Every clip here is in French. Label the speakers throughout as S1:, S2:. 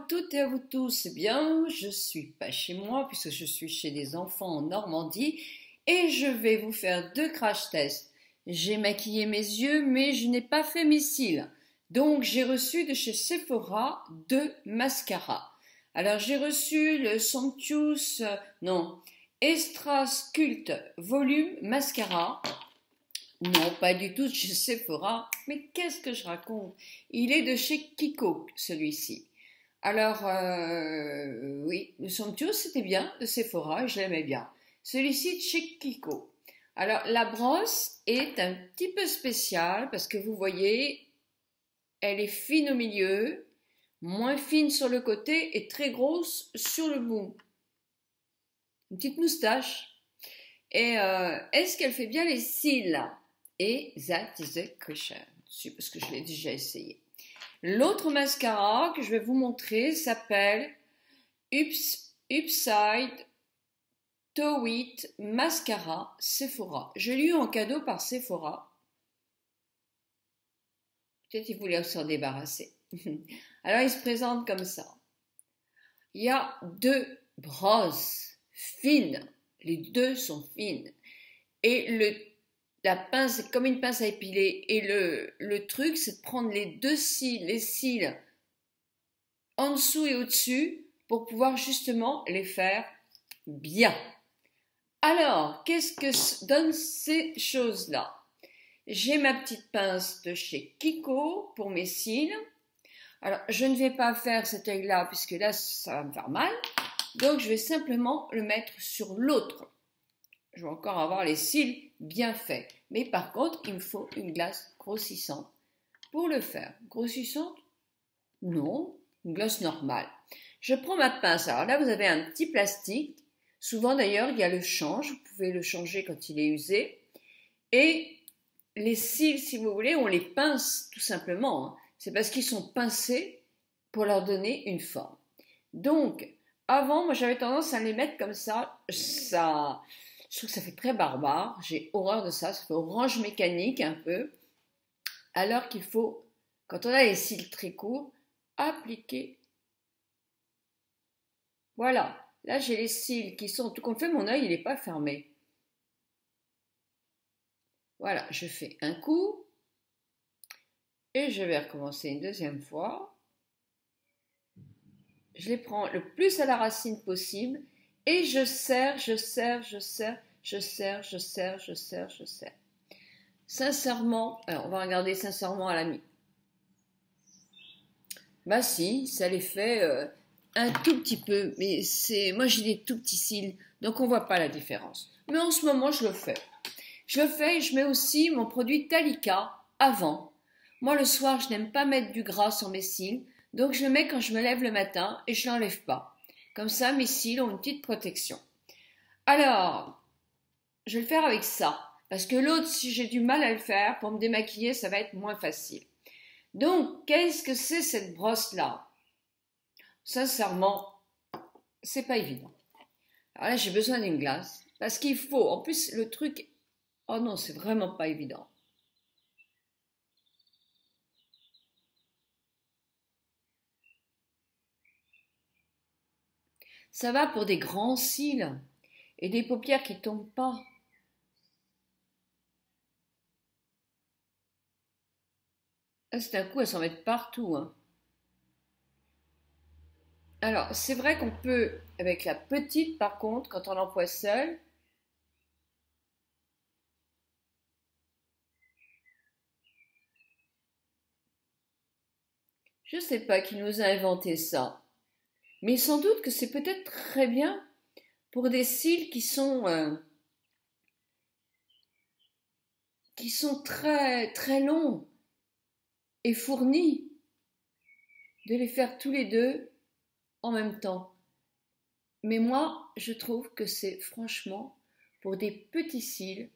S1: toutes et à vous tous. Eh bien, je suis pas chez moi puisque je suis chez des enfants en Normandie et je vais vous faire deux crash tests. J'ai maquillé mes yeux mais je n'ai pas fait mes cils. Donc j'ai reçu de chez Sephora deux mascaras. Alors j'ai reçu le Extra Sculpt Volume Mascara. Non, pas du tout de chez Sephora. Mais qu'est-ce que je raconte? Il est de chez Kiko, celui-ci. Alors, oui, le Somptuous, c'était bien, de Sephora, je l'aimais bien. Celui-ci de chez Kiko. Alors, la brosse est un petit peu spéciale parce que vous voyez, elle est fine au milieu, moins fine sur le côté et très grosse sur le bout. Une petite moustache. Et est-ce qu'elle fait bien les cils? Et that is the question. Parce que je l'ai déjà essayé. L'autre mascara que je vais vous montrer s'appelle Upside Towit Mascara Sephora. Je l'ai eu en cadeau par Sephora. Peut-être qu'ils voulaient s'en débarrasser. Alors il se présente comme ça. Il y a deux brosses fines. Les deux sont fines. Et la pince, c'est comme une pince à épiler. Et le truc, c'est de prendre les deux cils, les cils en dessous et au-dessus pour pouvoir justement les faire bien. Alors, qu'est-ce que donnent ces choses-là? J'ai ma petite pince de chez Kiko pour mes cils. Alors, je ne vais pas faire cet œil-là puisque là, ça va me faire mal. Donc, je vais simplement le mettre sur l'autre. Je vais encore avoir les cils bien faits. Mais par contre, il me faut une glace grossissante pour le faire. Grossissante? Non, une glace normale. Je prends ma pince. Alors là, vous avez un petit plastique. Souvent d'ailleurs, il y a le change. Vous pouvez le changer quand il est usé. Et les cils, si vous voulez, on les pince tout simplement. C'est parce qu'ils sont pincés pour leur donner une forme. Donc, avant, moi j'avais tendance à les mettre comme ça. Je trouve que ça fait très barbare, j'ai horreur de ça, ça fait orange mécanique un peu, alors qu'il faut, quand on a les cils très courts, appliquer. Voilà, là j'ai les cils qui sont, tout compte fait, mon œil il n'est pas fermé. Voilà, je fais un coup, et je vais recommencer une deuxième fois. Je les prends le plus à la racine possible, et je serre, je serre, je serre, je serre, je serre, je serre, je serre. Sincèrement, alors on va regarder sincèrement à l'ami. Bah si, ça les fait un tout petit peu, mais moi j'ai des tout petits cils, donc on voit pas la différence. Mais en ce moment je le fais. Je le fais et je mets aussi mon produit Talika avant. Moi le soir je n'aime pas mettre du gras sur mes cils, donc je le mets quand je me lève le matin et je l'enlève pas. Comme ça, mes cils ont une petite protection. Alors, je vais le faire avec ça. Parce que l'autre, si j'ai du mal à le faire, pour me démaquiller, ça va être moins facile. Donc, qu'est-ce que c'est cette brosse-là? Sincèrement, c'est pas évident. Alors là, j'ai besoin d'une glace. Parce qu'il faut, en plus, le truc... Oh non, c'est vraiment pas évident. Ça va pour des grands cils et des paupières qui tombent pas. Là, c'est un coup, elles s'en mettent partout. Alors, c'est vrai qu'on peut, avec la petite, par contre, quand on l'emploie seule, je ne sais pas qui nous a inventé ça, mais sans doute que c'est peut-être très bien pour des cils qui sont très, très longs et fournis, de les faire tous les deux en même temps. Mais moi, je trouve que c'est franchement, pour des petits cils,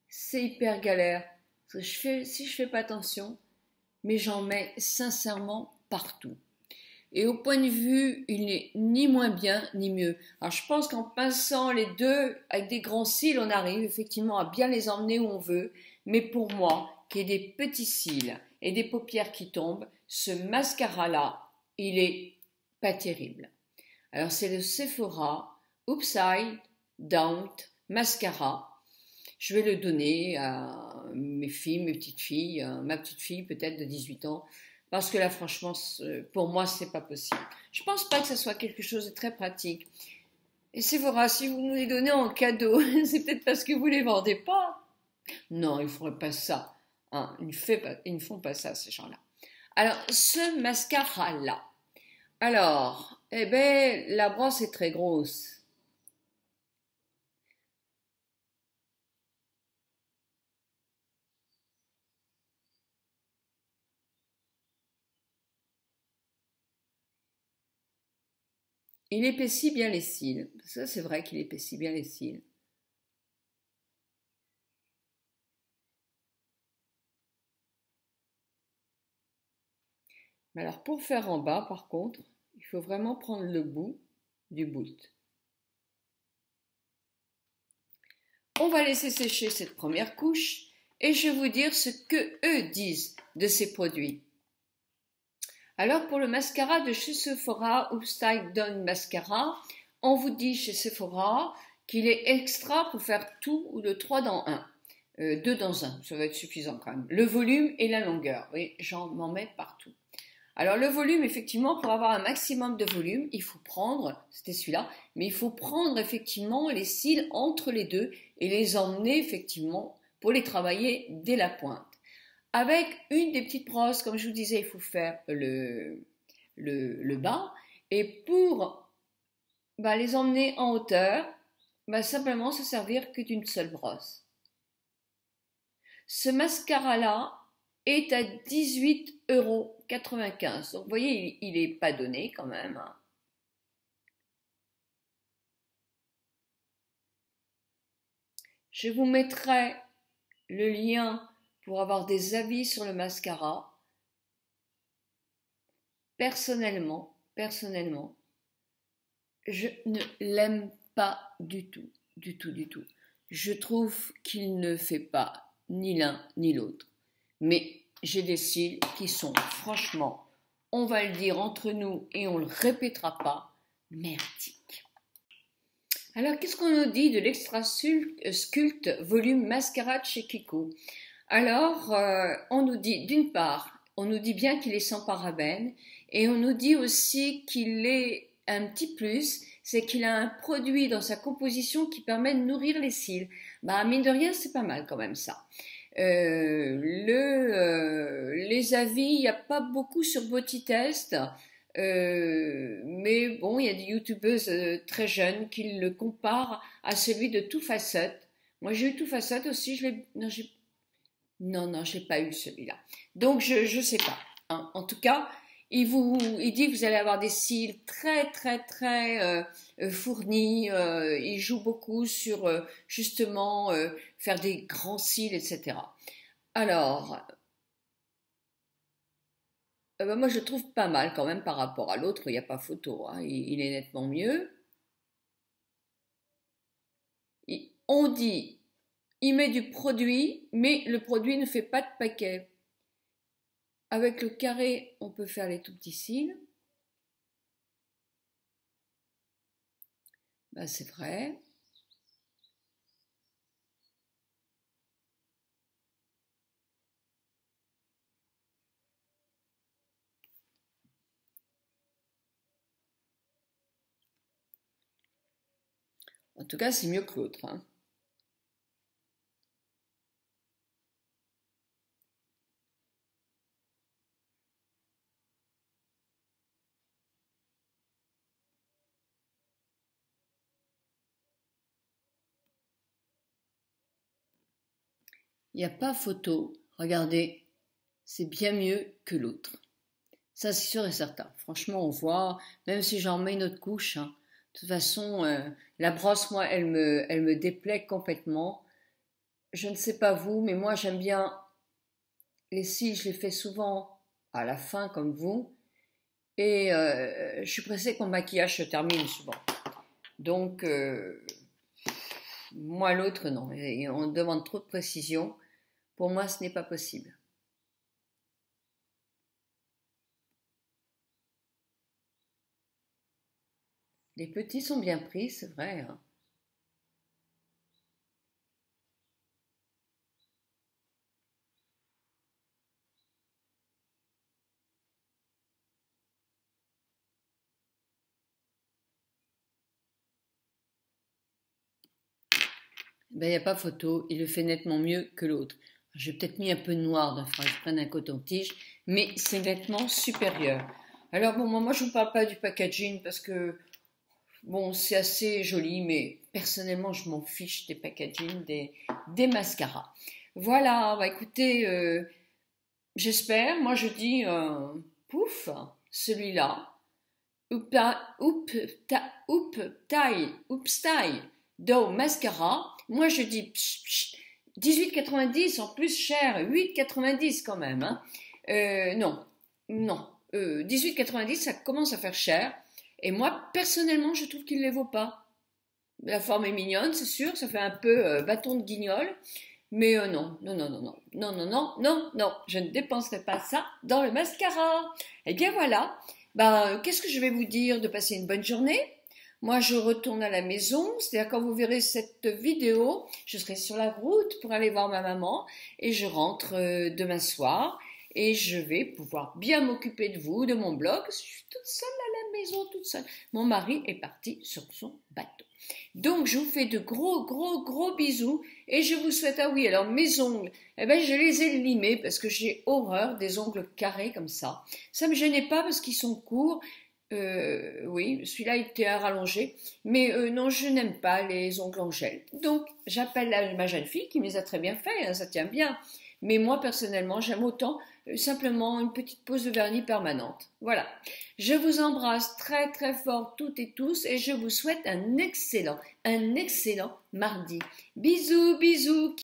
S1: c'est hyper galère. Si je fais pas attention, mais j'en mets sincèrement partout. Et au point de vue, il n'est ni moins bien ni mieux. Alors je pense qu'en pinçant les deux avec des grands cils, on arrive effectivement à bien les emmener où on veut. Mais pour moi, qui ai des petits cils et des paupières qui tombent, ce mascara-là, il est pas terrible. Alors c'est le Sephora Upside Down Mascara. Je vais le donner à mes filles, mes petites filles, ma petite fille peut-être de 18 ans, parce que là franchement, pour moi, c'est pas possible. Je pense pas que ce soit quelque chose de très pratique. Et Sephora, si vous nous les donnez en cadeau, c'est peut-être parce que vous les vendez pas. Non, ils ne feraient pas ça. Hein, ils ne font pas ça, ces gens-là. Alors, ce mascara-là. Alors, eh ben, la brosse est très grosse. Il épaissit bien les cils. Ça, c'est vrai qu'il épaissit bien les cils. Mais alors, pour faire en bas, par contre, il faut vraiment prendre le bout du bout. On va laisser sécher cette première couche et je vais vous dire ce que eux disent de ces produits. Alors pour le mascara de chez Sephora Upside Down Mascara, on vous dit chez Sephora qu'il est extra pour faire tout ou le 3 dans 1. 2 dans 1, ça va être suffisant quand même. Le volume et la longueur, oui, m'en mets partout. Alors le volume, effectivement, pour avoir un maximum de volume, il faut prendre, c'était celui-là, mais il faut prendre effectivement les cils entre les deux et les emmener effectivement pour les travailler dès la pointe. Avec une des petites brosses, comme je vous disais, il faut faire le bas. Et pour les emmener en hauteur, simplement se servir que d'une seule brosse. Ce mascara-là est à 18,95 €. Donc vous voyez, il n'est pas donné quand même. Je vous mettrai le lien pour avoir des avis sur le mascara. Personnellement, je ne l'aime pas du tout, du tout, du tout. Je trouve qu'il ne fait pas ni l'un ni l'autre. Mais j'ai des cils qui sont, franchement, on va le dire entre nous et on ne le répétera pas, merdiques. Alors, qu'est-ce qu'on nous dit de l'Extra Sculpt Volume Mascara de chez Kiko? Alors, on nous dit, d'une part, on nous dit bien qu'il est sans parabènes et on nous dit aussi qu'il est un petit plus, c'est qu'il a un produit dans sa composition qui permet de nourrir les cils. Mine de rien, c'est pas mal quand même ça. Les avis, il n'y a pas beaucoup sur Bodytest, mais bon, il y a des youtubeuses très jeunes qui le comparent à celui de Too Faced. Moi, j'ai eu Too Faced aussi, non, j'ai pas eu celui-là. Donc, je sais pas. Hein. En tout cas, il dit que vous allez avoir des cils très, très, très fournis. Il joue beaucoup sur, justement, faire des grands cils, etc. Alors, moi, je trouve pas mal quand même par rapport à l'autre. Il n'y a pas photo. Hein. Il est nettement mieux. On dit, il met du produit, mais le produit ne fait pas de paquet. Avec le carré, on peut faire les tout petits cils. C'est vrai. En tout cas, c'est mieux que l'autre. Hein. Il n'y a pas photo. Regardez, c'est bien mieux que l'autre. Ça, c'est sûr et certain. Franchement, on voit, même si j'en mets une autre couche, hein, de toute façon, la brosse, moi, elle me déplaît complètement. Je ne sais pas vous, mais moi, j'aime bien les cils, je les fais souvent à la fin, comme vous. Et je suis pressée que mon maquillage se termine souvent. Donc, moi, l'autre, non. Et on demande trop de précision. Pour moi, ce n'est pas possible. Les petits sont bien pris, c'est vrai, hein. Ben, il n'y a pas photo, il le fait nettement mieux que l'autre. J'ai peut-être mis un peu de noir d'un fois, je prenne un coton-tige, mais c'est nettement supérieur. Alors bon, moi je ne vous parle pas du packaging parce que bon, c'est assez joli, mais personnellement je m'en fiche des packaging, des mascaras. Voilà, bah écoutez, j'espère, moi je dis pouf, celui-là, upstyle, do mascara. Moi je dis 18,90 en plus cher, 8,90 quand même. Hein. Non, non, 18,90 ça commence à faire cher. Et moi personnellement je trouve qu'il ne les vaut pas. La forme est mignonne, c'est sûr, ça fait un peu bâton de guignol. Mais non, non, non, non, non, non, non, non, non, non, je ne dépenserai pas ça dans le mascara. Eh bien voilà, qu'est-ce que je vais vous dire de passer une bonne journée? Moi, je retourne à la maison, c'est-à-dire quand vous verrez cette vidéo, je serai sur la route pour aller voir ma maman et je rentre demain soir et je vais pouvoir bien m'occuper de vous, de mon blog. Je suis toute seule à la maison, toute seule. Mon mari est parti sur son bateau. Donc, je vous fais de gros, gros, gros bisous et je vous souhaite, ah oui, alors mes ongles, eh ben, je les ai limés parce que j'ai horreur des ongles carrés comme ça. Ça me gênait pas parce qu'ils sont courts. Oui, celui-là était à rallonger, mais non, je n'aime pas les ongles en gel. Donc, j'appelle ma jeune fille qui me les a très bien fait, hein, ça tient bien. Mais moi, personnellement, j'aime autant simplement une petite pose de vernis permanente. Voilà. Je vous embrasse très très fort toutes et tous et je vous souhaite un excellent mardi. Bisous, bisous.